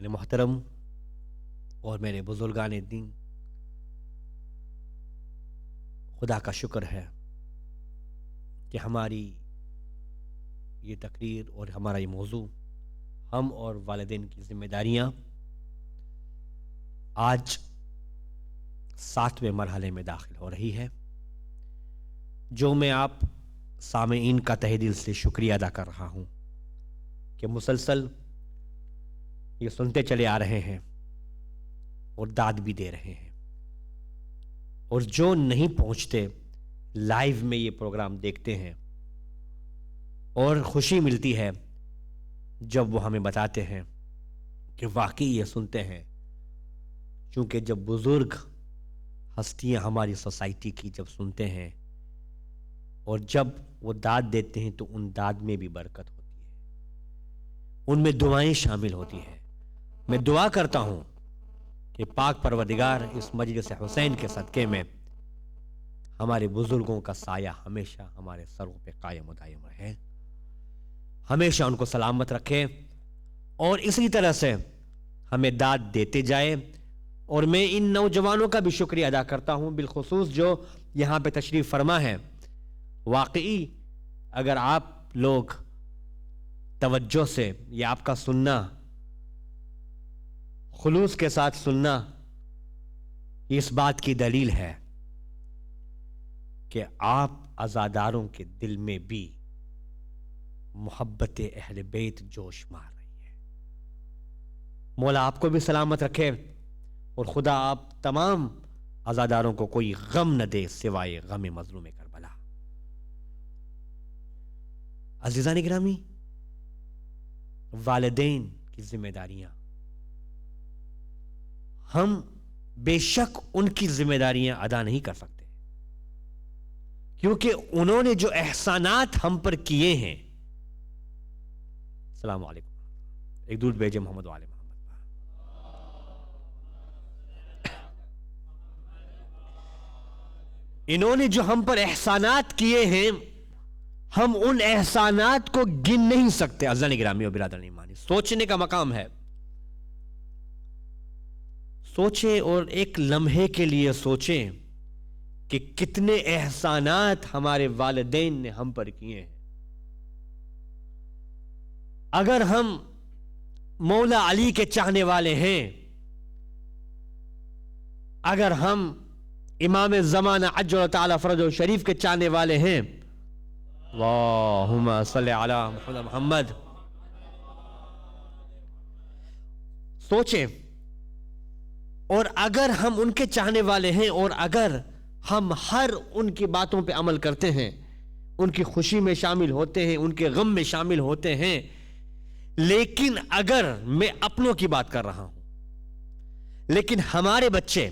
میرے محترم اور میرے بزرگان دین، خدا کا شکر ہے کہ ہماری یہ تقریر اور ہمارا یہ موضوع، ہم اور والدین کی ذمہ داریاں، آج 7ویں مرحلے میں داخل ہو رہی ہے، جو میں آپ سامعین کا تہہ دل سے شکریہ ادا کر رہا ہوں کہ مسلسل یہ سنتے چلے آ رہے ہیں اور داد بھی دے رہے ہیں، اور جو نہیں پہنچتے لائیو میں یہ پروگرام دیکھتے ہیں، اور خوشی ملتی ہے جب وہ ہمیں بتاتے ہیں کہ واقعی یہ سنتے ہیں، چونکہ جب بزرگ ہستیاں ہماری سوسائٹی کی جب سنتے ہیں اور جب وہ داد دیتے ہیں تو ان داد میں بھی برکت ہوتی ہے، ان میں دعائیں شامل ہوتی ہیں۔ میں دعا کرتا ہوں کہ پاک پروردگار اس مجلس حسین کے صدقے میں ہمارے بزرگوں کا سایہ ہمیشہ ہمارے سروں پہ قائم و دائم رہے، ہمیشہ ان کو سلامت رکھے، اور اسی طرح سے ہمیں داد دیتے جائے۔ اور میں ان نوجوانوں کا بھی شکریہ ادا کرتا ہوں، بالخصوص جو یہاں پہ تشریف فرما ہے۔ واقعی اگر آپ لوگ توجہ سے یہ آپ کا سننا، خلوص کے ساتھ سننا، اس بات کی دلیل ہے کہ آپ عزاداروں کے دل میں بھی محبت اہل بیت جوش مار رہی ہے۔ مولا آپ کو بھی سلامت رکھے، اور خدا آپ تمام عزاداروں کو کوئی غم نہ دے سوائے غم مظلوم کربلا۔ عزیزان گرامی، والدین کی ذمہ داریاں، ہم بے شک ان کی ذمہ داریاں ادا نہیں کر سکتے، کیونکہ انہوں نے جو احسانات ہم پر کیے ہیں۔ السلام علیکم، ایک دودھ بھیجے محمد والے محمد۔ انہوں نے جو ہم پر احسانات کیے ہیں، ہم ان احسانات کو گن نہیں سکتے۔ عزیزان گرامی و برادران ایمانی، سوچنے کا مقام ہے۔ سوچیں، اور ایک لمحے کے لیے سوچیں کہ کتنے احسانات ہمارے والدین نے ہم پر کیے ہیں۔ اگر ہم مولا علی کے چاہنے والے ہیں، اگر ہم امام زمانہ عجل تعالی فرجہ شریف کے چاہنے والے ہیں، اللہم صلی علی محمد، سوچیں، اور اگر ہم ان کے چاہنے والے ہیں، اور اگر ہم ہر ان کی باتوں پہ عمل کرتے ہیں، ان کی خوشی میں شامل ہوتے ہیں، ان کے غم میں شامل ہوتے ہیں، لیکن اگر میں اپنوں کی بات کر رہا ہوں، لیکن ہمارے بچے،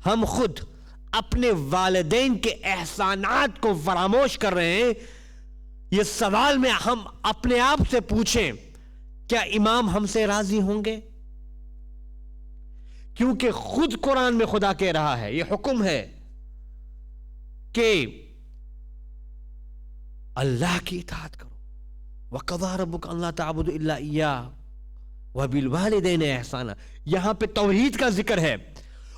ہم خود اپنے والدین کے احسانات کو فراموش کر رہے ہیں، یہ سوال میں ہم اپنے آپ سے پوچھیں، کیا امام ہم سے راضی ہوں گے؟ کیونکہ خود قرآن میں خدا کہہ رہا ہے، یہ حکم ہے کہ اللہ کی اطاعت کرو۔ وَقَضَىٰ رَبُّكَ أَلَّا تَعْبُدُوا إِلَّا إِيَّاهُ وَبِالْوَالِدَيْنِ إِحْسَانًا۔ یہاں پہ توحید کا ذکر ہے،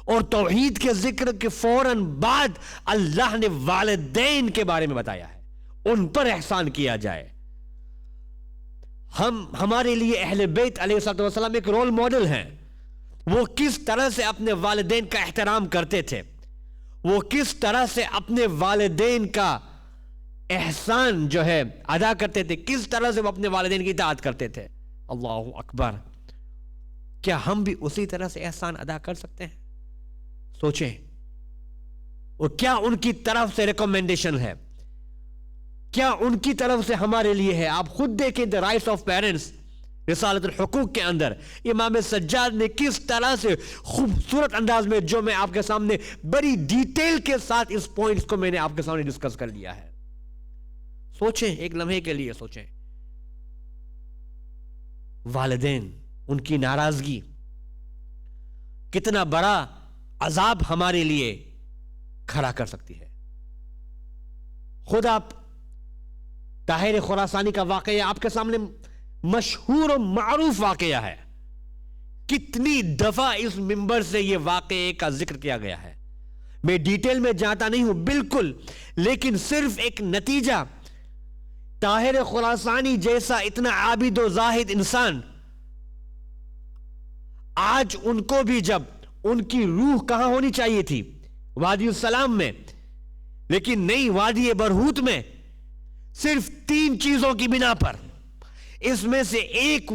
اور توحید کے ذکر کے فوراً بعد اللہ نے والدین کے بارے میں بتایا ہے، ان پر احسان کیا جائے۔ ہمارے لیے اہل بیت علیہ السلام ایک رول ماڈل ہیں۔ وہ کس طرح سے اپنے والدین کا احترام کرتے تھے، وہ کس طرح سے اپنے والدین کا احسان جو ہے ادا کرتے تھے، کس طرح سے وہ اپنے والدین کی اطاعت کرتے تھے۔ اللہ اکبر، کیا ہم بھی اسی طرح سے احسان ادا کر سکتے ہیں؟ سوچیں، اور کیا ان کی طرف سے ریکمنڈیشن ہے، کیا ان کی طرف سے ہمارے لیے ہے؟ آپ خود دیکھیں دی رائٹس آف پیرنٹس، رسالت الحقوق کے اندر امام سجاد نے کس طرح سے خوبصورت انداز میں، جو میں آپ کے سامنے بڑی ڈیٹیل کے ساتھ اس پوائنٹس کو میں نے آپ کے سامنے ڈسکس کر لیا ہے۔ سوچیں، ایک لمحے کے لیے سوچیں، والدین، ان کی ناراضگی کتنا بڑا عذاب ہمارے لیے کھڑا کر سکتی ہے۔ خود آپ طاہر خراسانی کا واقعہ آپ کے سامنے مشہور و معروف واقعہ ہے کتنی دفعہ اس منبر سے یہ واقعے کا ذکر کیا گیا ہے. میں ڈیٹیل میں جاتا نہیں ہوں بالکل، لیکن صرف ایک نتیجہ، طاہر خراسانی جیسا اتنا عابد و زاہد انسان، آج ان کو بھی جب ان کی روح کہاں ہونی چاہیے تھی؟ وادی السلام میں، لیکن نہیں، وادی برہوت میں، صرف 3 چیزوں کی بنا پر. اس میں سے ایک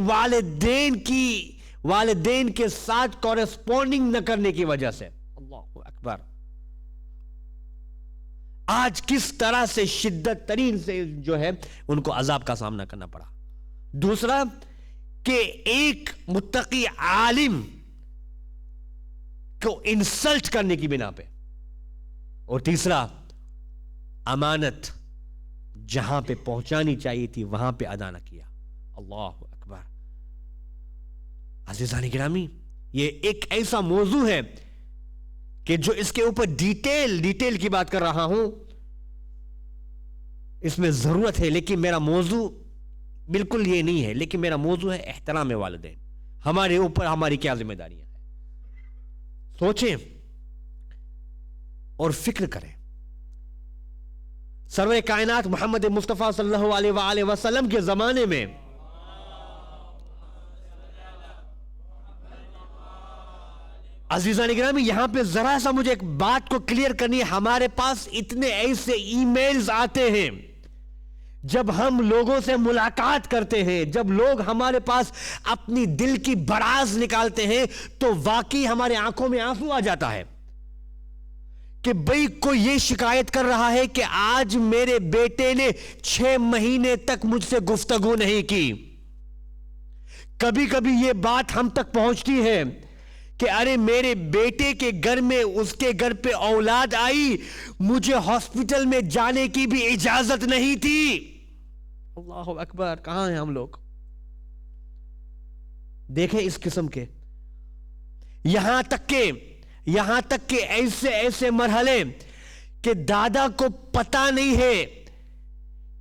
والدین کے ساتھ کورسپونڈنگ نہ کرنے کی وجہ سے. اللہ اکبر. آج کس طرح سے شدت ترین سے جو ہے ان کو عذاب کا سامنا کرنا پڑا. دوسرا کہ ایک متقی عالم کو انسلٹ کرنے کی بنا پہ. اور تیسرا امانت جہاں پہ پہنچانی چاہیے تھی وہاں پہ ادا نہ کیا. اللہ اکبر. عزیزان گرامی، یہ ایک ایسا موضوع ہے کہ جو اس کے اوپر ڈیٹیل کی بات کر رہا ہوں، اس میں ضرورت ہے، لیکن میرا موضوع بالکل یہ نہیں ہے. لیکن میرا موضوع ہے احترام والدین. ہمارے اوپر ہماری کیا ذمہ داریاں ہیں، سوچیں اور فکر کریں. سرور کائنات محمد مصطفیٰ صلی اللہ علیہ وآلہ وسلم کے زمانے میں عزیزان گرامی، یہاں پہ ذرا سا مجھے ایک بات کو کلیئر کرنی ہے. ہمارے پاس اتنے ایسے ای میلز آتے ہیں جب ہم لوگوں سے ملاقات کرتے ہیں، جب لوگ ہمارے پاس اپنی دل کی براز نکالتے ہیں، تو واقعی ہمارے آنکھوں میں آنسو آ جاتا ہے کہ بھئی کوئی یہ شکایت کر رہا ہے کہ آج میرے بیٹے نے 6 مہینے تک مجھ سے گفتگو نہیں کی. کبھی کبھی یہ بات ہم تک پہنچتی ہے کہ ارے میرے بیٹے کے گھر میں اس کے گھر پہ اولاد آئی، مجھے ہاسپٹل میں جانے کی بھی اجازت نہیں تھی. اللہ اکبر. کہاں ہیں ہم لوگ؟ دیکھیں اس قسم کے، یہاں تک کہ ایسے مرحلے کہ دادا کو پتا نہیں ہے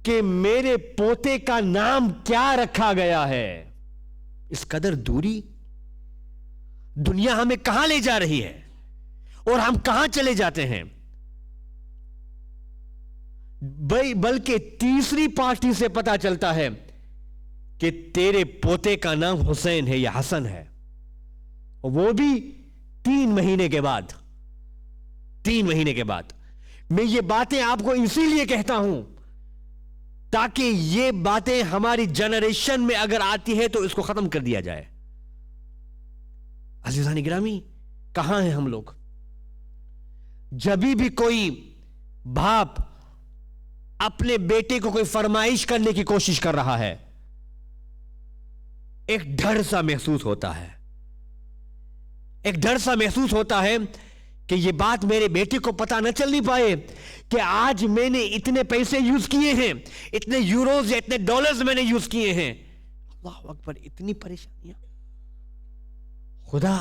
کہ میرے پوتے کا نام کیا رکھا گیا ہے. اس قدر دوری. دنیا ہمیں کہاں لے جا رہی ہے اور ہم کہاں چلے جاتے ہیں. بلکہ تیسری پارٹی سے پتا چلتا ہے کہ تیرے پوتے کا نام حسین ہے یا حسن ہے، وہ بھی 3 مہینے کے بعد. 3 مہینے کے بعد. میں یہ باتیں آپ کو اسی لیے کہتا ہوں تاکہ یہ باتیں ہماری جنریشن میں اگر آتی ہے تو اس کو ختم کر دیا جائے. عزیزان گرامی، کہاں ہیں ہم لوگ؟ جبھی بھی کوئی باپ اپنے بیٹے کو کوئی فرمائش کرنے کی کوشش کر رہا ہے، ایک ڈر سا محسوس ہوتا ہے. ایک ڈر سا محسوس ہوتا ہے کہ یہ بات میرے بیٹے کو پتا نہ چلنی پائے کہ آج میں نے اتنے پیسے یوز کیے ہیں، اتنے یوروز یا اتنے ڈالرز میں نے یوز کیے ہیں. اللہ اکبر. اتنی پریشانیاں. خدا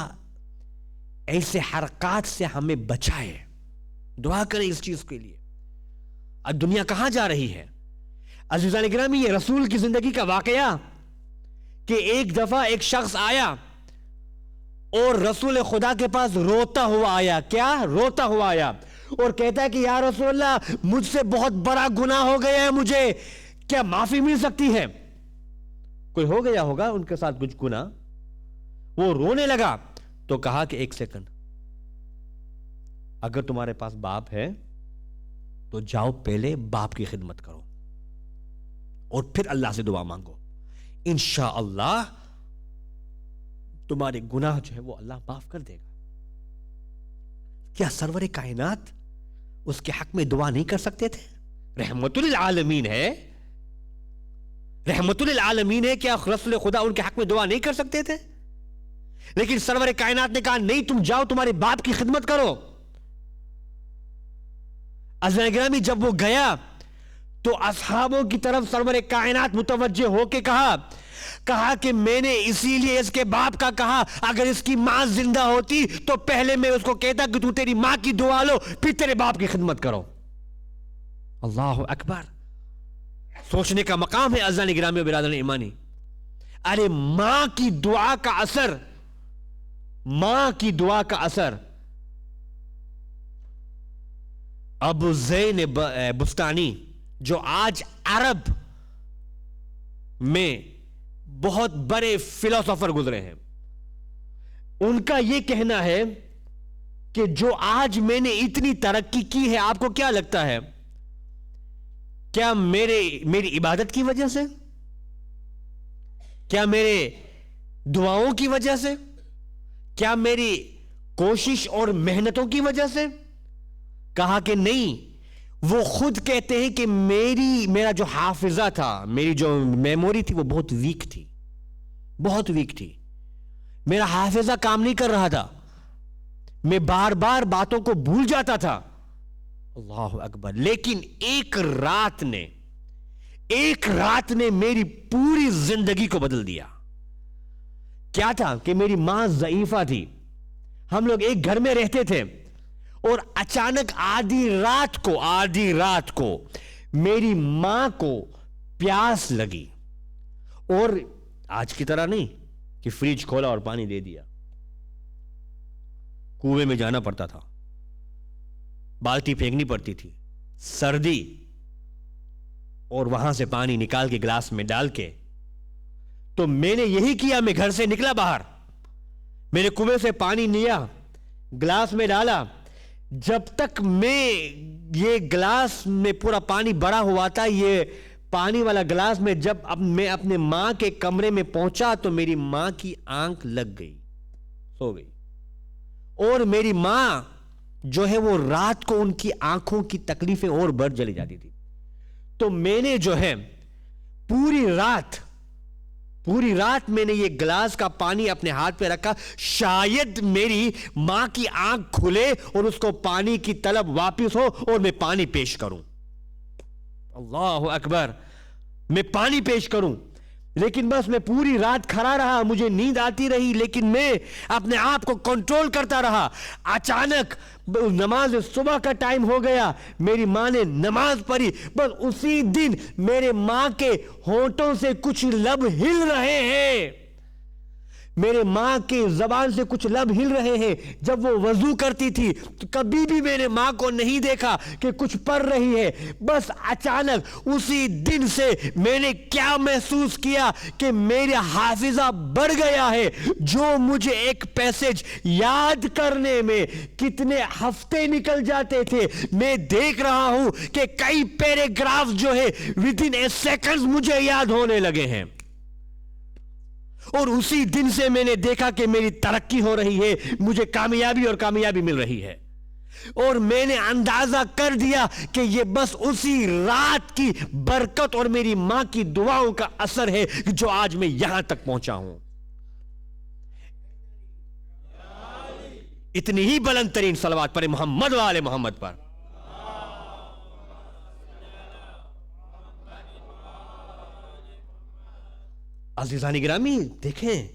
ایسے حرکات سے ہمیں بچائے. دعا کریں اس چیز کے لیے. اب دنیا کہاں جا رہی ہے؟ عزیزان گرامی، یہ رسول کی زندگی کا واقعہ کہ ایک دفعہ ایک شخص آیا اور رسول خدا کے پاس روتا ہوا آیا. کیا؟ روتا ہوا آیا اور کہتا ہے کہ یا رسول اللہ، مجھ سے بہت بڑا گناہ ہو گیا ہے، مجھے کیا معافی مل سکتی ہے؟ کوئی ہو گیا ہوگا ان کے ساتھ کچھ گناہ. وہ رونے لگا تو کہا کہ 1 سیکنڈ، اگر تمہارے پاس باپ ہے تو جاؤ پہلے باپ کی خدمت کرو اور پھر اللہ سے دعا مانگو. انشاءاللہ تمہارے گناہ جو ہے وہ اللہ معاف کر دے گا. کیا سرور کائنات اس کے حق میں دعا نہیں کر سکتے تھے؟ رحمت للعالمین ہے، رحمت للعالمین ہے. کیا رسول خدا ان کے حق میں دعا نہیں کر سکتے تھے؟ لیکن سرور کائنات نے کہا نہیں، تم جاؤ تمہارے باپ کی خدمت کرو. عزیزان گرامی، جب وہ گیا تو اصحابوں کی طرف سرور کائنات متوجہ ہو کے کہا کہ میں نے اسی لیے اس کے باپ کا کہا، اگر اس کی ماں زندہ ہوتی تو پہلے میں اس کو کہتا کہ تو تیری ماں کی دعا لو پھر تیرے باپ کی خدمت کرو. اللہ اکبر. سوچنے کا مقام ہے عزیزان گرامی و برادران ایمانی. ارے ماں کی دعا کا اثر ماں کی دعا کا اثر ابو زین بستانی جو آج عرب میں بہت بڑے فلسفر گزرے ہیں، ان کا یہ کہنا ہے کہ جو آج میں نے اتنی ترقی کی ہے، آپ کو کیا لگتا ہے، کیا میری عبادت کی وجہ سے، کیا میرے دعاؤں کی وجہ سے، کیا میری کوشش اور محنتوں کی وجہ سے؟ کہا کہ نہیں، وہ خود کہتے ہیں کہ میرا جو حافظہ تھا، میری جو میموری تھی وہ بہت ویک تھی، بہت ویک تھی، میرا حافظہ کام نہیں کر رہا تھا، میں بار بار باتوں کو بھول جاتا تھا۔ اللہ اکبر۔ لیکن ایک رات نے میری پوری زندگی کو بدل دیا۔ کیا تھا کہ میری ماں ضعیفہ تھی، ہم لوگ ایک گھر میں رہتے تھے، اور اچانک آدھی رات کو میری ماں کو پیاس لگی، اور آج کی طرح نہیں کہ فریج کھولا اور پانی دے دیا، کنویں میں جانا پڑتا تھا، بالٹی پھینکنی پڑتی تھی، سردی، اور وہاں سے پانی نکال کے گلاس میں ڈال کے۔ تو میں نے یہی کیا، میں گھر سے نکلا باہر، میں نے کنویں سے پانی لیا، گلاس میں ڈالا، جب تک میں یہ گلاس میں پورا پانی بھرا ہوا تھا، یہ پانی والا گلاس میں جب میں اپنے ماں کے کمرے میں پہنچا تو میری ماں کی آنکھ لگ گئی، سو گئی، اور میری ماں جو ہے وہ رات کو ان کی آنکھوں کی تکلیفیں اور بڑھ چلی جاتی تھی۔ تو میں نے جو ہے پوری رات میں نے یہ گلاس کا پانی اپنے ہاتھ پہ رکھا، شاید میری ماں کی آنکھ کھلے اور اس کو پانی کی طلب واپس ہو اور میں پانی پیش کروں۔ اللہ اکبر، میں پانی پیش کروں، لیکن بس میں پوری رات کھڑا رہا، مجھے نیند آتی رہی، لیکن میں اپنے آپ کو کنٹرول کرتا رہا۔ اچانک نماز صبح کا ٹائم ہو گیا، میری ماں نے نماز پڑھی، بس اسی دن میرے ماں کے ہونٹوں سے کچھ لب ہل رہے ہیں، میرے ماں کے زبان سے کچھ لب ہل رہے ہیں۔ جب وہ وضو کرتی تھی تو کبھی بھی میں نے ماں کو نہیں دیکھا کہ کچھ پڑھ رہی ہے، بس اچانک اسی دن سے میں نے کیا محسوس کیا کہ میرا حافظہ بڑھ گیا ہے، جو مجھے ایک پیسج یاد کرنے میں کتنے ہفتے نکل جاتے تھے، میں دیکھ رہا ہوں کہ کئی پیراگراف جو ہے ودن اے سیکنڈز مجھے یاد ہونے لگے ہیں۔ اور اسی دن سے میں نے دیکھا کہ میری ترقی ہو رہی ہے، مجھے کامیابی مل رہی ہے، اور میں نے اندازہ کر دیا کہ یہ بس اسی رات کی برکت اور میری ماں کی دعاؤں کا اثر ہے جو آج میں یہاں تک پہنچا ہوں۔ اتنی ہی بلند ترین صلوات پڑھیں محمد و آل محمد پر۔ عزیزان گرامی دیکھیں،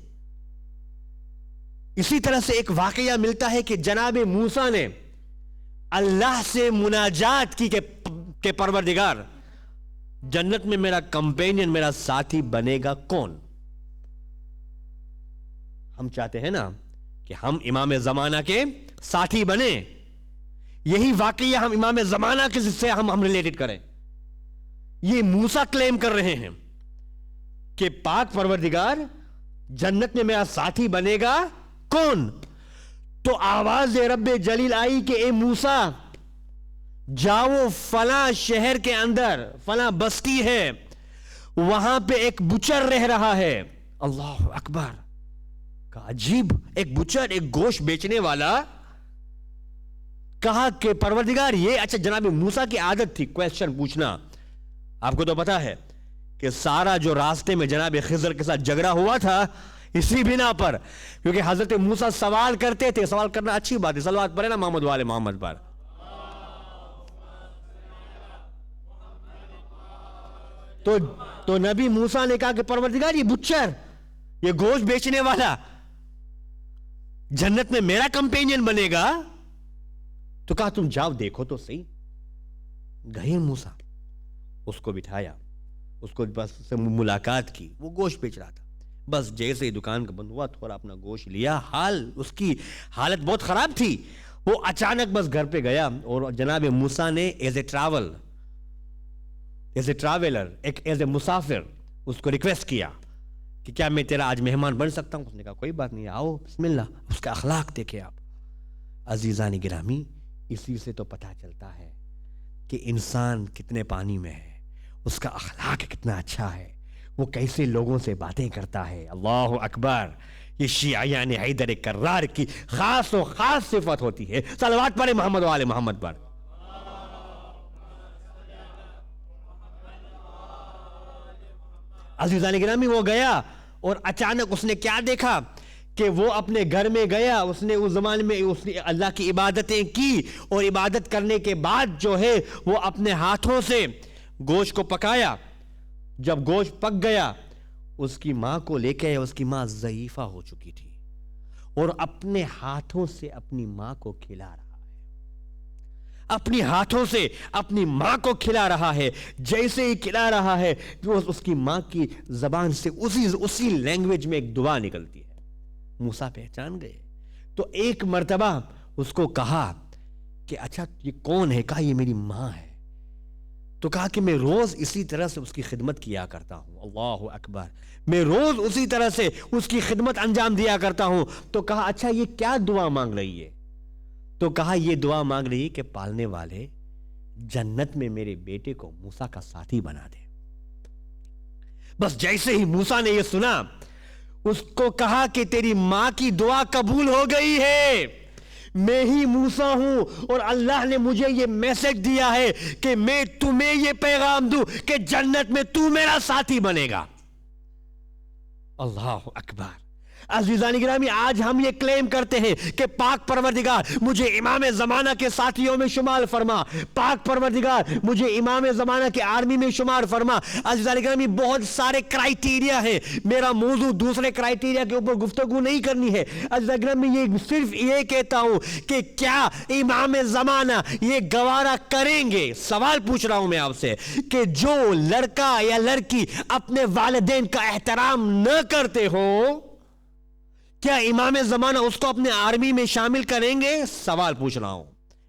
اسی طرح سے ایک واقعہ ملتا ہے کہ جناب موسیٰ نے اللہ سے مناجات کی کہ پروردگار، جنت میں میرا کمپینین، میرا ساتھی بنے گا کون؟ ہم چاہتے ہیں نا کہ ہم امام زمانہ کے ساتھی بنے، یہی واقعہ ہم امام زمانہ کے سے ہم ریلیٹڈ کریں۔ یہ موسیٰ کلیم کر رہے ہیں کہ پاک پروردگار، جنت میں میرا ساتھی بنے گا کون؟ تو آواز رب جلیل آئی کہ اے موسیٰ، جاؤ فلاں شہر کے اندر، فلاں بستی ہے، وہاں پہ ایک بچر رہ رہا ہے۔ اللہ اکبر، کہا عجیب، ایک بچر، ایک گوشت بیچنے والا۔ کہا کہ پروردگار یہ، اچھا جناب موسیٰ کی عادت تھی کویسچن پوچھنا، آپ کو تو پتا ہے کہ سارا جو راستے میں جناب خضر کے ساتھ جھگڑا ہوا تھا اسی بنا پر، کیونکہ حضرت موسیٰ سوال کرتے تھے، سوال کرنا اچھی بات ہے، صلوات پڑھیں نا محمد والے محمد پر۔ تو نبی موسیٰ نے کہا کہ پروردگار یہ بچر، یہ گوشت بیچنے والا جنت میں میرا کمپینین بنے گا؟ تو کہا تم جاؤ دیکھو تو صحیح۔ گئے موسیٰ، اس کو بٹھایا، اس کو بس سے ملاقات کی، وہ گوشت بیچ رہا تھا، بس جیسے ہی دکان کا بند ہوا تھوڑا اپنا گوشت لیا، اس کی حالت بہت خراب تھی، وہ اچانک بس گھر پہ گیا اور جناب موسیٰ نے as a traveller, as a مسافر اس کو ریکویسٹ کیا کہ کیا میں تیرا آج مہمان بن سکتا ہوں؟ اس نے کہا کوئی بات نہیں، آؤ بسم اللہ۔ اس کا اخلاق دیکھیں آپ عزیزان گرامی، اسی سے تو پتہ چلتا ہے کہ انسان کتنے پانی میں ہے، اس کا اخلاق کتنا اچھا ہے، وہ کیسے لوگوں سے باتیں کرتا ہے۔ اللہ اکبر! یہ شیعیان حیدر کرار کی خاص و خاص صفت ہوتی ہے۔ صلوات پڑھیں محمد و آل محمد پر۔ عزیزان گرامی، وہ گیا اور اچانک اس نے کیا دیکھا کہ وہ اپنے گھر میں گیا، اس نے اس زمانے میں اللہ کی عبادتیں کی، اور عبادت کرنے کے بعد جو ہے وہ اپنے ہاتھوں سے گوشت کو پکایا۔ جب گوشت پک گیا، اس کی ماں کو لے کے، اس کی ماں ضعیفہ ہو چکی تھی، اور اپنے ہاتھوں سے اپنی ماں کو کھلا رہا ہے، اپنی ہاتھوں سے اپنی ماں کو کھلا رہا ہے۔ جیسے ہی کھلا رہا ہے اس کی ماں کی زبان سے اسی لینگویج میں ایک دعا نکلتی ہے۔ موسیٰ پہچان گئے تو ایک مرتبہ اس کو کہا کہ اچھا یہ کون ہے؟ کہا یہ میری ماں ہے۔ تو کہا کہ میں روز اسی طرح سے اس کی خدمت کیا کرتا ہوں۔ اللہ اکبر! میں روز اسی طرح سے اس کی خدمت انجام دیا کرتا ہوں۔ تو کہا اچھا یہ کیا دعا مانگ رہی ہے؟ تو کہا یہ دعا مانگ رہی ہے کہ پالنے والے جنت میں میرے بیٹے کو موسیٰ کا ساتھی بنا دے۔ بس جیسے ہی موسیٰ نے یہ سنا، اس کو کہا کہ تیری ماں کی دعا قبول ہو گئی ہے، میں ہی موسیٰ ہوں، اور اللہ نے مجھے یہ میسج دیا ہے کہ میں تمہیں یہ پیغام دوں کہ جنت میں تو میرا ساتھی بنے گا۔ اللہ اکبر! عزیزان گرامی، آج ہم یہ کلیم کرتے ہیں کہ پاک پروردگار مجھے امام زمانہ کے ساتھیوں میں شمار فرما، پاک پروردگار مجھے امام زمانہ کے آرمی میں شمار فرما۔ عزیزان گرامی، بہت سارے کرائیٹیریا ہیں، میرا موضوع دوسرے کرائیٹیریا کے اوپر گفتگو نہیں کرنی ہے۔ عزیزان گرامی، یہ صرف یہ کہتا ہوں کہ کیا امام زمانہ یہ گوارا کریں گے؟ سوال پوچھ رہا ہوں میں آپ سے کہ جو لڑکا یا لڑکی اپنے والدین کا احترام نہ کرتے ہو، کیا امام زمانہ اس کو اپنے آرمی میں شامل کریں گے؟ سوال پوچھ رہا ہوں،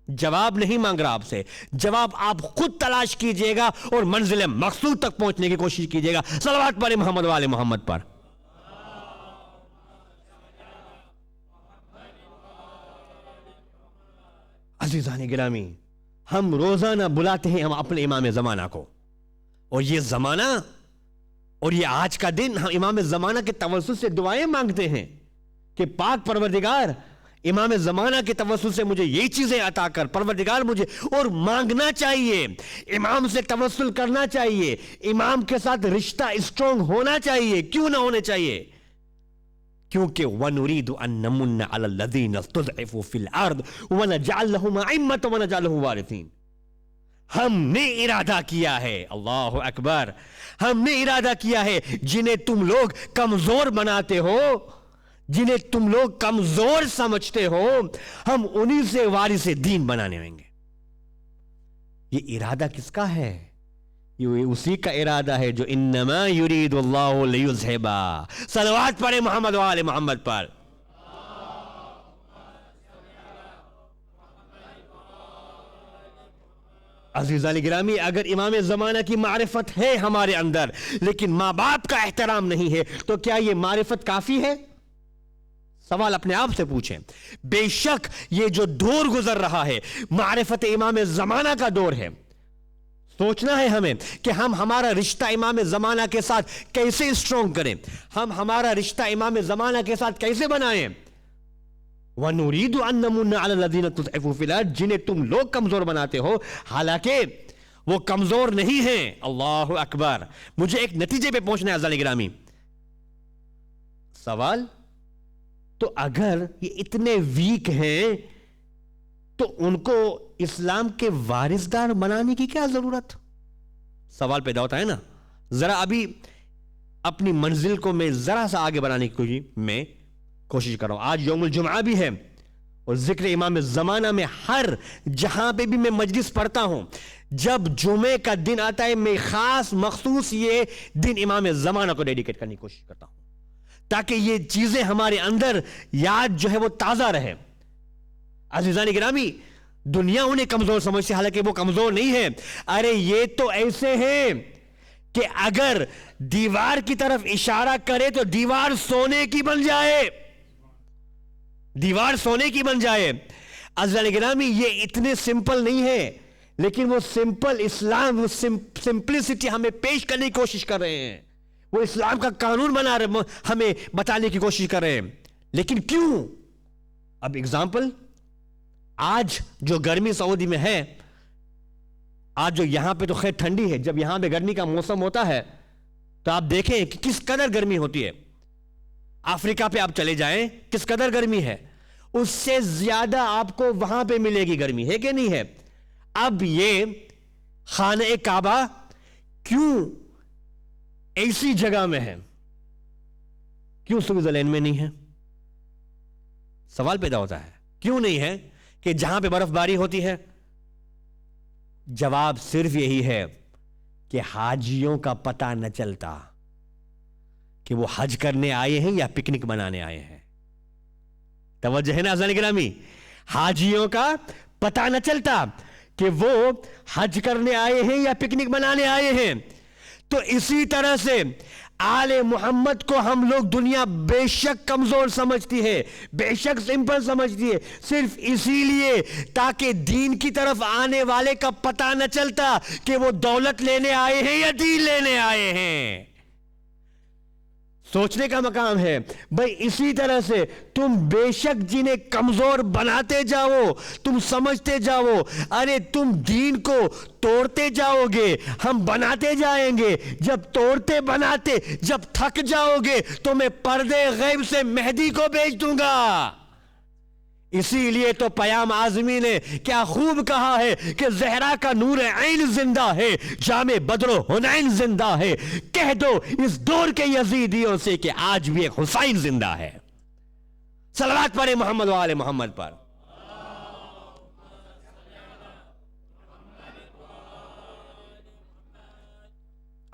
جواب نہیں مانگ رہا آپ سے، جواب آپ خود تلاش کیجئے گا اور منزل مقصود تک پہنچنے کی کوشش کیجئے گا۔ صلوات پڑھیں محمد و آل محمد پر۔ عزیزان گرامی، ہم روزانہ بلاتے ہیں ہم اپنے امام زمانہ کو، اور یہ زمانہ اور یہ آج کا دن ہم امام زمانہ کے توسط سے دعائیں مانگتے ہیں کہ پاک پروردگار امام زمانہ کے توسط سے مجھے یہ چیزیں عطا کر، پروردگار مجھے، اور مانگنا چاہیے، امام سے توسل کرنا چاہیے، امام کے ساتھ رشتہ اسٹرونگ ہونا چاہیے۔ کیوں نہ ہونے چاہیے؟ کیونکہ وَنُرِيدُ أَن نَّمُنَّ عَلَى الَّذِينَ اسْتُضْعِفُوا فِي الْأَرْضِ وَنَجْعَلَ لَهُمْ أَئِمَّةً وَنَجْعَلَ لَهُمْ وَارِثِينَ۔ ہم نے ارادہ کیا ہے، اللہ اکبر، ہم نے ارادہ کیا ہے جنہیں تم لوگ کمزور بناتے ہو، جنہیں تم لوگ کمزور سمجھتے ہو، ہم انہی سے وارث دین بنانے ہوں گے۔ یہ ارادہ کس کا ہے؟ یہ اسی کا ارادہ ہے جو انما یرید اللہ لیذھبا۔ صلوات پڑھیں محمد و آل محمد پر۔ عزیزان گرامی، اگر امام زمانہ کی معرفت ہے ہمارے اندر لیکن ماں باپ کا احترام نہیں ہے تو کیا یہ معرفت کافی ہے؟ سوال اپنے آپ سے پوچھیں۔ بے شک یہ جو دور گزر رہا ہے معرفت امام زمانہ کا دور ہے، سوچنا ہے ہمیں کہ ہم ہمارا رشتہ امام زمانہ کے ساتھ کیسے اسٹرونگ کریں، ہم ہمارا رشتہ امام زمانہ کے ساتھ کیسے بنائیں۔ وَنُرِيدُ أَن نَّمُنَّ عَلَى الَّذِينَ اسْتُضْعِفُوا فِي الْأَرْضِ، جنہیں تم لوگ کمزور بناتے ہو، حالانکہ وہ کمزور نہیں ہیں۔ اللہ اکبر! مجھے ایک نتیجے پہ پہنچنا ہے عزیزان گرامی۔ سوال، تو اگر یہ اتنے ویک ہیں تو ان کو اسلام کے وارثدار بنانے کی کیا ضرورت؟ سوال پیدا ہوتا ہے نا۔ ذرا ابھی اپنی منزل کو میں ذرا سا آگے بڑھانے کی میں کوشش کر رہا ہوں۔ آج یوم الجمعہ بھی ہے اور ذکر امام زمانہ میں ہر جہاں پہ بھی میں مجلس پڑھتا ہوں، جب جمعے کا دن آتا ہے میں خاص مخصوص یہ دن امام زمانہ کو ڈیڈیکیٹ کرنے کی کوشش کرتا ہوں۔ تاکہ یہ چیزیں ہمارے اندر یاد جو ہے وہ تازہ رہے. عزیزان گرامی، دنیا انہیں کمزور سمجھتی، حالانکہ وہ کمزور نہیں ہے. ارے یہ تو ایسے ہیں کہ اگر دیوار کی طرف اشارہ کرے تو دیوار سونے کی بن جائے، دیوار سونے کی بن جائے. عزیزان گرامی، یہ اتنے سمپل نہیں ہے، لیکن وہ سمپل اسلام، وہ سمپلسٹی ہمیں پیش کرنے کی کوشش کر رہے ہیں. وہ اسلام کا قانون بنا رہے، ہمیں بتانے کی کوشش کر رہے ہیں. لیکن کیوں؟ اب اگزامپل، آج جو گرمی سعودی میں ہے، آج جو یہاں پہ تو خیر ٹھنڈی ہے، جب یہاں پہ گرمی کا موسم ہوتا ہے تو آپ دیکھیں کہ کس قدر گرمی ہوتی ہے. افریقہ پہ آپ چلے جائیں، کس قدر گرمی ہے، اس سے زیادہ آپ کو وہاں پہ ملے گی گرمی، ہے کہ نہیں ہے؟ اب یہ خانہ کعبہ کیوں ایسی جگہ میں ہے، کیوں سوئٹزرلینڈ میں نہیں ہے؟ سوال پیدا ہوتا ہے کیوں نہیں ہے کہ جہاں پہ برف باری ہوتی ہے. جواب صرف یہی ہے کہ حاجیوں کا پتہ نہ چلتا کہ وہ حج کرنے آئے ہیں یا پکنک منانے آئے ہیں. توجہ ہے نا عزیزان گرامی؟ حاجیوں کا پتہ نہ چلتا کہ وہ حج کرنے آئے ہیں یا پکنک منانے آئے ہیں. تو اسی طرح سے آل محمد کو ہم لوگ دنیا بے شک کمزور سمجھتی ہے، بے شک سمپل سمجھتی ہے، صرف اسی لیے تاکہ دین کی طرف آنے والے کا پتہ نہ چلتا کہ وہ دولت لینے آئے ہیں یا دین لینے آئے ہیں. سوچنے کا مقام ہے بھائی. اسی طرح سے تم بے شک جنہیں کمزور بناتے جاؤ، تم سمجھتے جاؤ، ارے تم دین کو توڑتے جاؤ گے، ہم بناتے جائیں گے. جب توڑتے بناتے جب تھک جاؤ گے تو میں پردے غیب سے مہدی کو بھیج دوں گا. اسی لیے تو پیام اعظمی نے کیا خوب کہا ہے کہ زہرا کا نور عین زندہ ہے، جام بدر و حنین زندہ ہے. کہہ دو اس دور کے یزیدیوں سے کہ آج بھی ایک حسین زندہ ہے. صلوات پڑھیں محمد و آل محمد پر.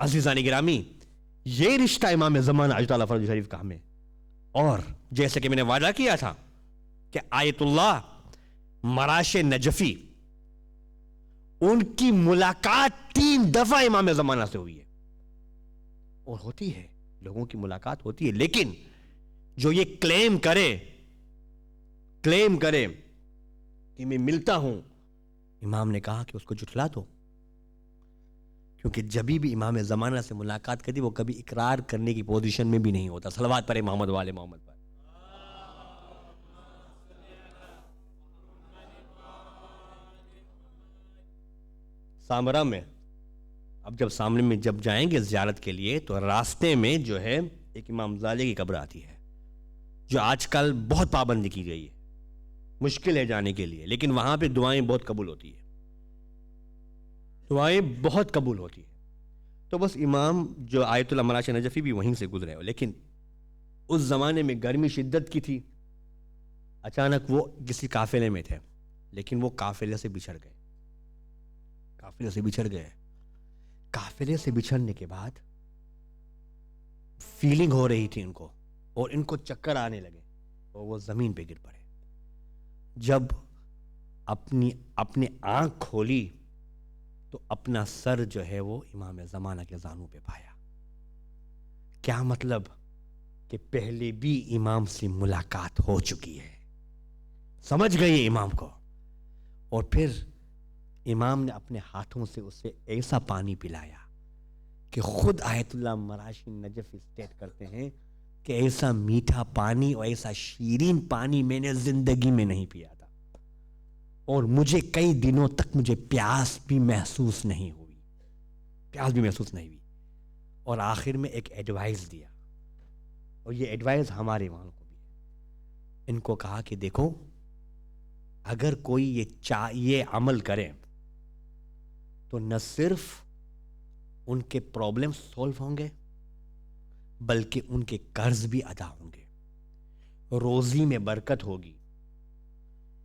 عزیزان گرامی، یہ رشتہ امام زمانہ اجل اللہ فرج شریف کا ہمیں، اور جیسے کہ میں نے وعدہ کیا تھا کہ آیت اللہ مراش نجفی، ان کی ملاقات 3 دفعہ امام زمانہ سے ہوئی ہے. اور ہوتی ہے، لوگوں کی ملاقات ہوتی ہے، لیکن جو یہ کلیم کرے کہ میں ملتا ہوں، امام نے کہا کہ اس کو جھٹلا دو. کیونکہ جبھی بھی امام زمانہ سے ملاقات کرتی وہ کبھی اقرار کرنے کی پوزیشن میں بھی نہیں ہوتا. صلوات پڑھیں محمد والے محمد پر. سامرا میں اب جب سامنے میں جب جائیں گے زیارت کے لیے تو راستے میں جو ہے ایک امام زالے کی قبر آتی ہے، جو آج کل بہت پابندی کی گئی ہے، مشکل ہے جانے کے لیے، لیکن وہاں پہ دعائیں بہت قبول ہوتی ہے، دعائیں بہت قبول ہوتی ہے. تو بس امام جو آیت اللہ مراش نجفی بھی وہیں سے گزرے ہو، لیکن اس زمانے میں گرمی شدت کی تھی. اچانک وہ کسی قافلے میں تھے، لیکن وہ قافلے سے بچھڑ گئے. قافلے سے بچھڑنے کے بعد فیلنگ ہو رہی تھی ان کو، اور ان کو چکر آنے لگے اور وہ زمین پہ گر پڑے. جب اپنی آنکھ کھولی تو اپنا سر جو ہے وہ امام زمانہ کے زانوں پہ پایا. کیا مطلب؟ کہ پہلے بھی امام سے ملاقات ہو چکی ہے. سمجھ گئے امام کو. اور پھر امام نے اپنے ہاتھوں سے اسے ایسا پانی پلایا کہ خود آیت اللہ مراشی نجف اسٹیٹ کرتے ہیں کہ ایسا میٹھا پانی اور ایسا شیرین پانی میں نے زندگی میں نہیں پیا تھا، اور مجھے کئی دنوں تک مجھے پیاس بھی محسوس نہیں ہوئی. اور آخر میں ایک ایڈوائز دیا، اور یہ ایڈوائز ہمارے وہاں کو بھی ہے. ان کو کہا کہ دیکھو، اگر کوئی یہ عمل کرے تو نہ صرف ان کے پرابلم سولو ہوں گے بلکہ ان کے قرض بھی ادا ہوں گے، روزی میں برکت ہوگی،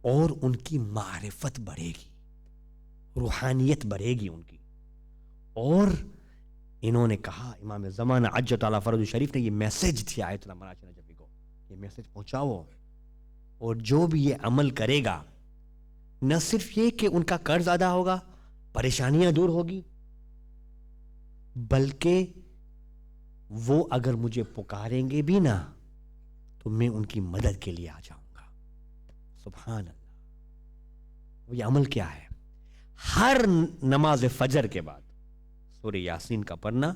اور ان کی معرفت بڑھے گی، روحانیت بڑھے گی ان کی، اور انہوں نے کہا، امام زمانہ عجت علی فرج شریف نے یہ میسج تھی آیت اللہ مراج نجفی کو، یہ میسج پہنچاؤ، اور جو بھی یہ عمل کرے گا نہ صرف یہ کہ ان کا قرض ادا ہوگا، پریشانیاں دور ہوگی، بلکہ وہ اگر مجھے پکاریں گے بھی نا تو میں ان کی مدد کے لیے آ جاؤں گا۔ سبحان اللہ۔ یہ عمل کیا ہے؟ ہر نماز فجر کے بعد سورہ یاسین کا پڑھنا،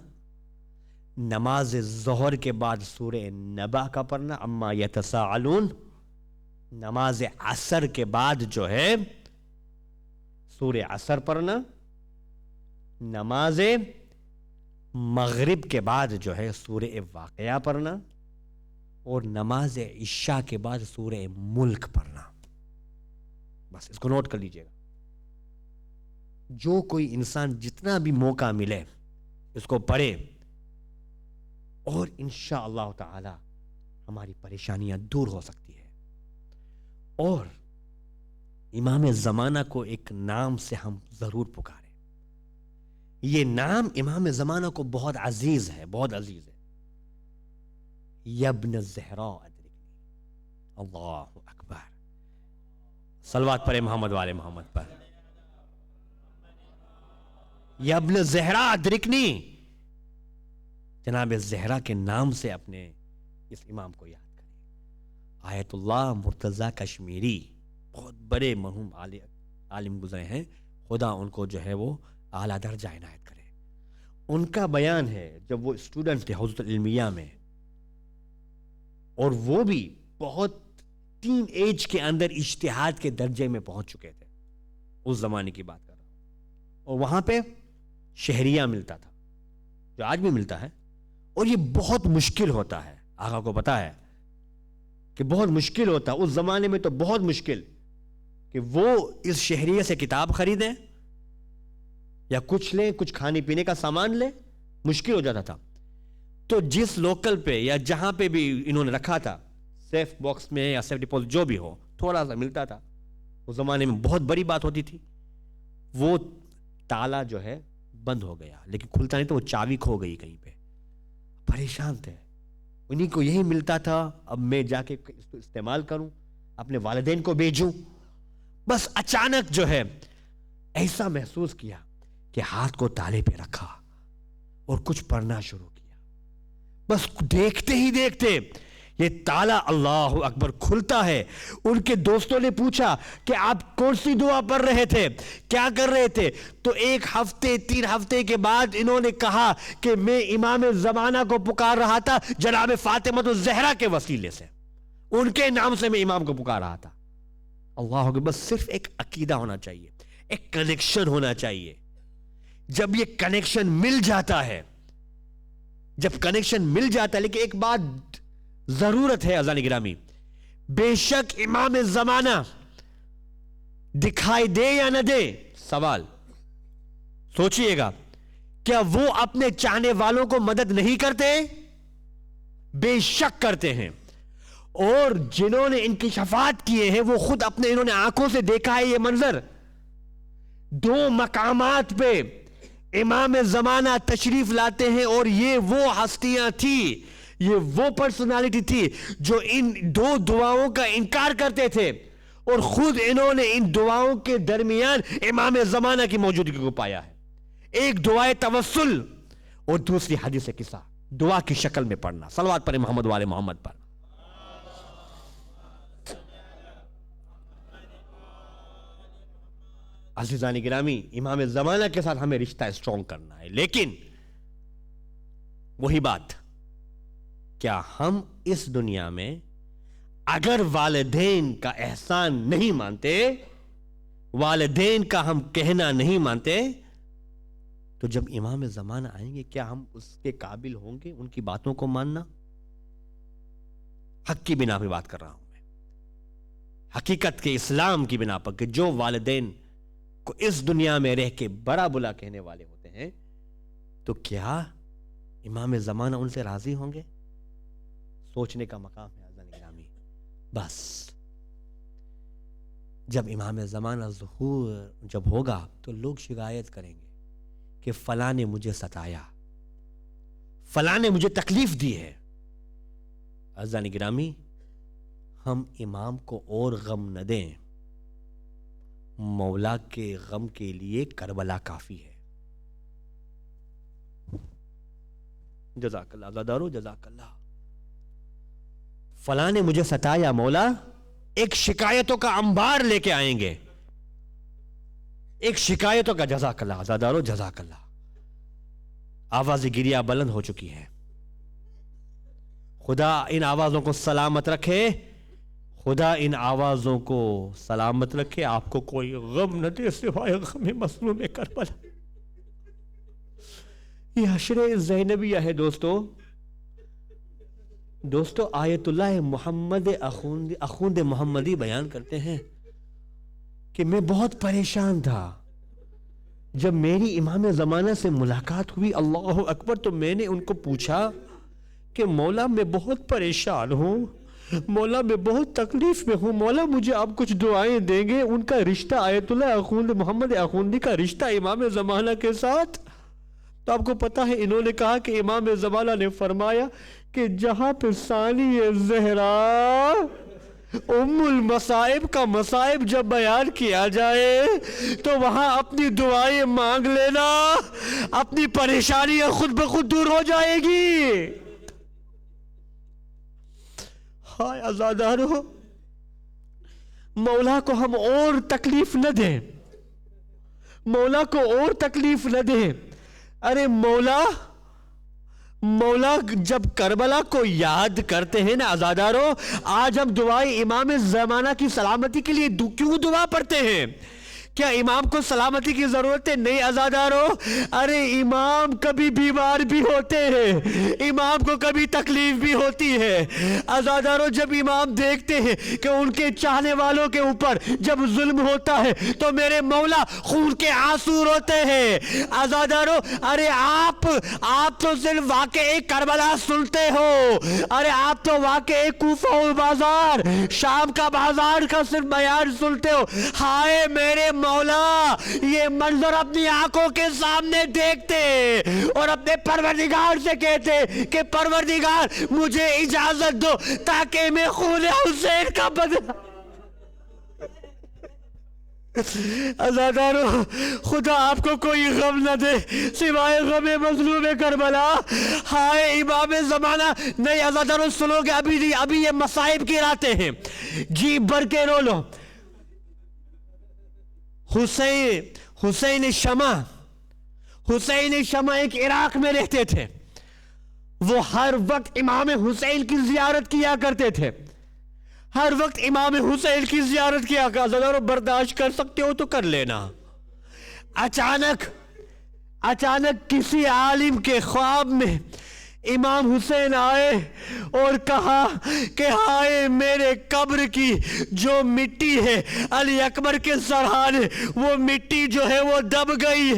نماز ظہر کے بعد سورہ نبا کا پڑھنا، اما یتساءلون، نماز عصر کے بعد جو ہے سورہ عصر پڑھنا، نماز مغرب کے بعد جو ہے سورہ واقعہ پڑھنا، اور نماز عشاء کے بعد سورہ ملک پڑھنا۔ بس اس کو نوٹ کر لیجئے گا۔ جو کوئی انسان جتنا بھی موقع ملے اس کو پڑھے، اور انشاءاللہ تعالی ہماری پریشانیاں دور ہو سکتی ہے۔ اور امام زمانہ کو ایک نام سے ہم ضرور پکاریں، یہ نام امام زمانہ کو بہت عزیز ہے، بہت عزیز ہے۔ یبن الزہراء ادرکنی، اللہ اکبر، صلوات پڑھے محمد والے محمد پر۔ یبن الزہراء ادرکنی، جناب زہرا کے نام سے اپنے اس امام کو یاد کریں۔ آیت اللہ مرتضی کشمیری بہت بڑے مرحوم عالم گزرے ہیں، خدا ان کو جو ہے وہ اعلیٰ درجہ عنایت کرے۔ ان کا بیان ہے جب وہ اسٹوڈنٹ تھے حوزۃ العلمیہ میں، اور وہ بھی بہت ٹین ایج کے اندر اجتہاد کے درجے میں پہنچ چکے تھے، اس زمانے کی بات کر رہا ہوں، اور وہاں پہ شہریہ ملتا تھا جو آج بھی ملتا ہے، اور یہ بہت مشکل ہوتا ہے، آقا کو پتا ہے کہ بہت مشکل ہوتا ہے اس زمانے میں، تو بہت مشکل کہ وہ اس شہریے سے کتاب خریدیں یا کچھ لیں، کچھ کھانے پینے کا سامان لیں، مشکل ہو جاتا تھا۔ تو جس لوکل پہ یا جہاں پہ بھی انہوں نے رکھا تھا، سیف باکس میں یا سیف ڈپوزٹ جو بھی ہو، تھوڑا سا ملتا تھا، اس زمانے میں بہت بڑی بات ہوتی تھی۔ وہ تالا جو ہے بند ہو گیا، لیکن کھلتا نہیں، تو وہ چابی کھو گئی کہیں پہ، پریشان تھے، انہیں کو یہی ملتا تھا، اب میں جا کے اس کو استعمال کروں، اپنے والدین کو بھیجوں۔ بس اچانک جو ہے ایسا محسوس کیا کہ ہاتھ کو تالے پہ رکھا اور کچھ پڑھنا شروع کیا، بس دیکھتے ہی دیکھتے یہ تالا اللہ اکبر کھلتا ہے۔ ان کے دوستوں نے پوچھا کہ آپ کون سی دعا پڑھ رہے تھے، کیا کر رہے تھے؟ تو 1 ہفتے 3 ہفتے کے بعد انہوں نے کہا کہ میں امام زمانہ کو پکار رہا تھا جناب فاطمہ الزہرا کے وسیلے سے، ان کے نام سے میں امام کو پکار رہا تھا۔ اللہ اکبر۔ بس صرف ایک عقیدہ ہونا چاہیے، ایک کنیکشن ہونا چاہیے۔ جب یہ کنیکشن مل جاتا ہے، جب کنیکشن مل جاتا ہے، لیکن ایک بات ضرورت ہے عزیزان گرامی، بے شک امام زمانہ دکھائی دے یا نہ دے، سوال سوچئے گا، کیا وہ اپنے چاہنے والوں کو مدد نہیں کرتے؟ بے شک کرتے ہیں، اور جنہوں نے ان کی شفاعت کیے ہیں وہ خود اپنے انہوں نے آنکھوں سے دیکھا ہے یہ منظر۔ 2 مقامات پہ امام زمانہ تشریف لاتے ہیں، اور یہ وہ ہستیاں تھی، یہ وہ پرسنالٹی تھی جو ان 2 دعاؤں کا انکار کرتے تھے، اور خود انہوں نے ان دعاؤں کے درمیان امام زمانہ کی موجودگی کو پایا ہے۔ ایک دعائے توسل اور دوسری حدیث قصہ، دعا کی شکل میں پڑھنا۔ صلوات پر محمد والے محمد پر۔ عزیزان گرامی، امام زمانہ کے ساتھ ہمیں رشتہ اسٹرانگ کرنا ہے، لیکن وہی بات، کیا ہم اس دنیا میں اگر والدین کا احسان نہیں مانتے، والدین کا ہم کہنا نہیں مانتے، تو جب امام زمانہ آئیں گے کیا ہم اس کے قابل ہوں گے ان کی باتوں کو ماننا؟ حق کی بنا پہ بات کر رہا ہوں میں، حقیقت کے اسلام کی بنا پر، کہ جو والدین کو اس دنیا میں رہ کے بڑا بلا کہنے والے ہوتے ہیں، تو کیا امام زمانہ ان سے راضی ہوں گے؟ سوچنے کا مقام ہے عزیزان گرامی۔ بس جب امام زمانہ ظہور جب ہوگا تو لوگ شکایت کریں گے کہ فلاں نے مجھے ستایا، فلاں نے مجھے تکلیف دی ہے. عزیزان گرامی، ہم امام کو اور غم نہ دیں، مولا کے غم کے لیے کربلا کافی ہے. جزاک اللہ عزادارو، جزاک اللہ. فلاں نے مجھے ستایا، مولا ایک شکایتوں کا انبار لے کے آئیں گے، ایک شکایتوں کا. جزاک اللہ عزادارو، جزاک اللہ. آواز گریہ بلند ہو چکی ہے. خدا ان آوازوں کو سلامت رکھے، خدا ان آوازوں کو سلامت رکھے. آپ کو کوئی غم نہ دے سوائے غم مظلوم کربلا. یہ حشر زینبیہ ہے دوستو. آیت اللہ محمد اخوند محمدی بیان کرتے ہیں کہ میں بہت پریشان تھا جب میری امام زمانہ سے ملاقات ہوئی. اللہ اکبر. تو میں نے ان کو پوچھا کہ مولا میں بہت پریشان ہوں، مولا میں بہت تکلیف میں ہوں، مولا مجھے آپ کچھ دعائیں دیں گے؟ ان کا رشتہ آیت اللہ اخوند محمد اخوندی کا رشتہ امام زمانہ کے ساتھ. تو آپ کو پتا ہے انہوں نے کہا کہ امام زمانہ نے فرمایا کہ جہاں پہ ثانی زہرا ام المصائب کا مصائب جب بیان کیا جائے تو وہاں اپنی دعائیں مانگ لینا، اپنی پریشانیاں خود بخود دور ہو جائے گی. ہائے عزادارو، مولا کو ہم اور تکلیف نہ دیں، مولا کو اور تکلیف نہ دیں. ارے مولا جب کربلا کو یاد کرتے ہیں نا عزادارو، آج ہم دعائیں امام زمانہ کی سلامتی کے لیے کیوں دعا پڑھتے ہیں؟ کیا امام کو سلامتی کی ضرورت ہے؟ نہیں عزادارو. ارے امام کبھی بیمار بھی ہوتے ہیں، امام کو کبھی تکلیف بھی ہوتی ہے. عزادارو جب امام دیکھتے ہیں کہ ان کے چاہنے والوں کے اوپر جب ظلم ہوتا ہے تو میرے مولا خون کے آنسو روتے ہیں. عزادارو ارے آپ تو صرف واقعہ کربلا سنتے ہو، ارے آپ تو واقعہ کوفہ و بازار، شام کا بازار کا صرف بیان سنتے ہو. ہائے میرے مولا، یہ منظر اپنی آنکھوں کے سامنے دیکھتے اور اپنے پروردگار سے کہتے کہ پروردگار مجھے اجازت دو تاکہ میں خون حسین کا بدلہ. عزادارو خدا آپ کو کوئی غم نہ دے سوائے غم مظلوم کربلا. ہائے امام زمانہ. نہیں عزادارو سنو گے، ابھی یہ مصائب کی راتیں ہیں، جی بھر کے رو لو. حسین شمع ایک عراق میں رہتے تھے. وہ ہر وقت امام حسین کی زیارت کیا کرتے تھے، ہر وقت امام حسین کی زیارت کیا کرتے تھے. برداشت کر سکتے ہو تو کر لینا. اچانک کسی عالم کے خواب میں امام حسین آئے اور کہا کہ ہائے میرے قبر کی جو مٹی ہے علی اکبر کے سرحانے، وہ مٹی جو ہے وہ دب گئی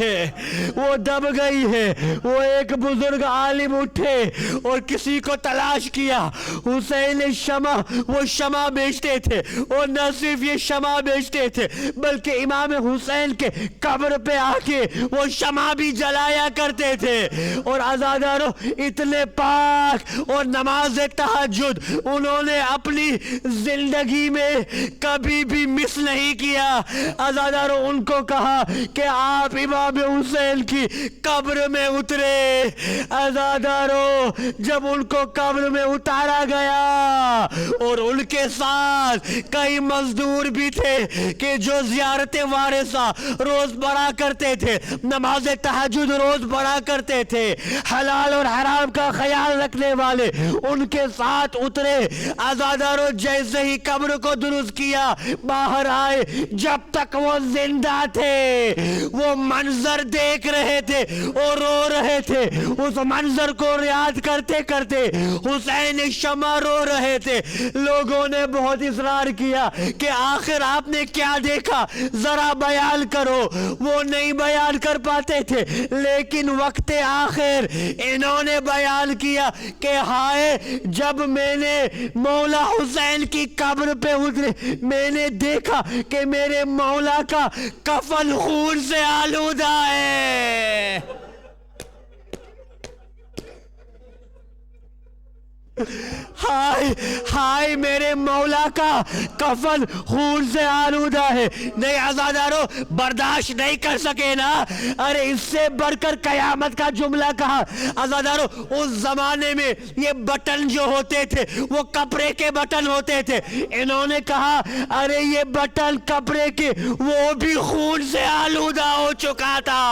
ہے. وہ ایک بزرگ عالم اٹھے اور کسی کو تلاش کیا. حسین شمع، وہ شمع بیچتے تھے، اور نہ صرف یہ شمع بیچتے تھے بلکہ امام حسین کے قبر پہ آ کے وہ شمع بھی جلایا کرتے تھے. اور عزادارو اتنے پاک اور نماز تہجد انہوں نے اپنی زندگی میں کبھی بھی مس نہیں کیا. عزادارو ان کو کہا کہ آپ امام حسین کی قبر میں اترے. عزادارو جب ان کو قبر میں اتارا گیا اور ان کے ساتھ کئی مزدور بھی تھے کہ جو زیارت وارثہ روز پڑھا کرتے تھے، نماز تہجد روز پڑھا کرتے تھے، حلال اور حرام کا خیال رکھنے والے ان کے ساتھ اترے. عزادارو جیسے ہی قبر کو درست کیا باہر آئے، جب تک وہ زندہ تھے وہ منظر دیکھ رہے تھے اور رو رہے تھے. اس منظر کو یاد کرتے کرتے حسین شمع رو رہے تھے. لوگوں نے بہت اصرار کیا کہ آخر آپ نے کیا دیکھا، ذرا بیان کرو. وہ نہیں بیان کر پاتے تھے، لیکن وقت آخر انہوں نے بیان کیا کہ ہائے جب میں نے مولا حسین کی قبر پہ اترے، میں نے دیکھا کہ میرے مولا کا کفن خون سے آلودہ ہے. ہائے ہائے میرے مولا کا کفن خون سے آلودہ ہے. نہیں عزادارو برداشت نہیں کر سکے نا. ارے اس سے بڑھ کر قیامت کا جملہ کہا. عزادارو اس زمانے میں یہ بٹن جو ہوتے تھے وہ کپڑے کے بٹن ہوتے تھے. انہوں نے کہا ارے یہ بٹن کپڑے کے وہ بھی خون سے آلودہ ہو چکا تھا.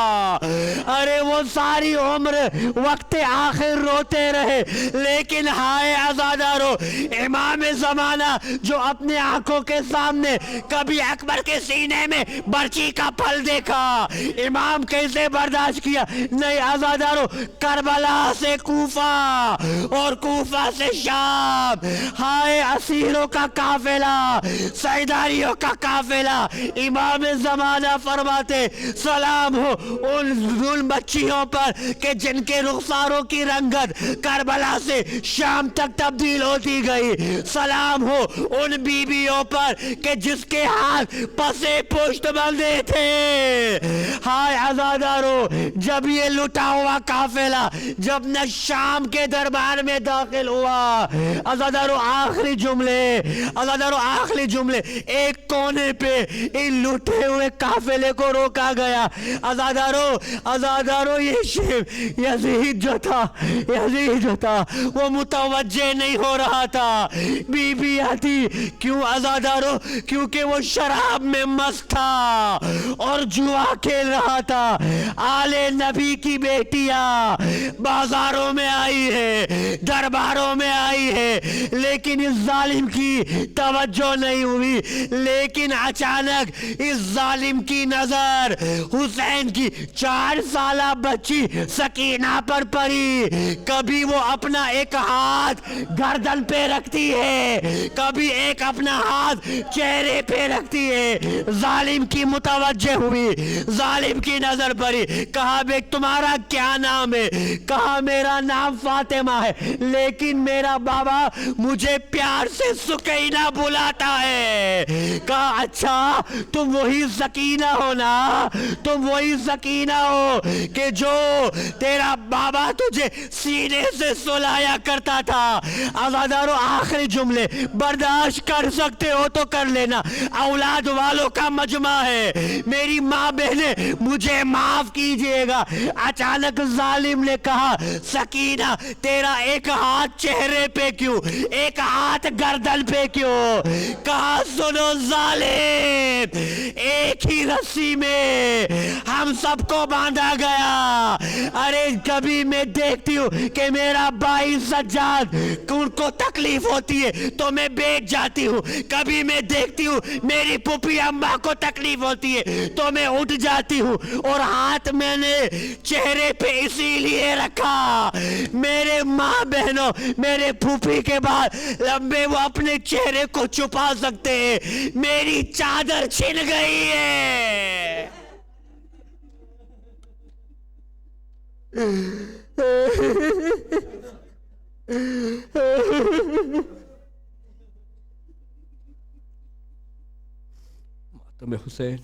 ارے وہ ساری عمر وقت آخر روتے رہے. لیکن ہائے عزادارو امام زمانہ جو اپنے آنکھوں کے سامنے کبھی اکبر کے سینے میں برچی کا پھل دیکھا, امام کیسے برداشت کیا؟ نہیں عزادارو کربلا سے کوفہ اور کوفہ سے شام, ہائے اسیروں کا قافلہ, سیداریوں کا قافلہ. امام زمانہ فرماتے سلام ہو ان ظلم بچیوں پر کہ جن کے رخساروں کی رنگت کربلا سے شام تک تبدیل ہوتی گئی. سلام ہو ان بیویوں پر کہ جس کے ہاتھ پسے پشت بندھے تھے. ہائے عزادارو جب یہ لٹا ہوا قافلہ جب نہ شام کے دربار میں داخل ہوا, عزادارو آخری جملے ایک کونے پہ ان لٹے ہوئے قافلے کو روکا گیا. عزادارو یہ شیخ یزید جو تھا وہ متوجہ نہیں ہو رہا تھا. بی بی آتی کیوں عزادارو؟ کیونکہ وہ شراب میں مست تھا اور جوا کھیل رہا تھا. آل نبی کی بیٹیاں بازاروں میں آئی ہے, درباروں میں آئی ہے, لیکن اس ظالم کی توجہ نہیں ہوئی. لیکن اچانک اس ظالم کی نظر حسین کی 4 سالہ بچی سکینہ پر پڑی. کبھی وہ اپنا ایک ہاتھ گردن پہ رکھتی ہے, کبھی ایک اپنا ہاتھ چہرے پہ رکھتی ہے. ظالم کی متوجہ ہوئی, ظالم کی نظر پڑی. کہا بے تمہارا کیا نام ہے؟ کہا میرا نام فاطمہ ہے, لیکن میرا بابا مجھے پیار سے سکینہ بلاتا ہے. کہا اچھا تم وہی سکینہ ہو نا, تم وہی سکینہ ہو کہ جو تیرا بابا تجھے سینے سے سلایا کرتا تھا. عزادارو آخری جملے برداشت کر سکتے ہو تو کر لینا, اولاد والوں کا مجمع ہے. میری ماں بہنیں مجھے معاف کیجئے گا. اچانک ظالم نے کہا سکینہ تیرا ایک ہاتھ چہرے پہ کیوں, ایک ہاتھ گردن پہ کیوں؟ کہا سنو ظالم, ایک ہی رسی میں ہم سب کو باندھا گیا. ارے کبھی میں دیکھتی ہوں کہ میرا بھائی سجاد ان کو تکلیف ہوتی ہے تو میں بیٹھ جاتی ہوں, کبھی میں دیکھتی ہوں میری پھوپھی اماں کو تکلیف ہوتی ہے تو میں اٹھ جاتی ہوں, اور ہاتھ میں نے چہرے پہ اسی لیے رکھا. میرے ماں بہنوں میرے پھوپھی کے بعد لمبے وہ اپنے چہرے کو چھپا سکتے ہیں, میری چادر چھن گئی ہے. ماتم حسین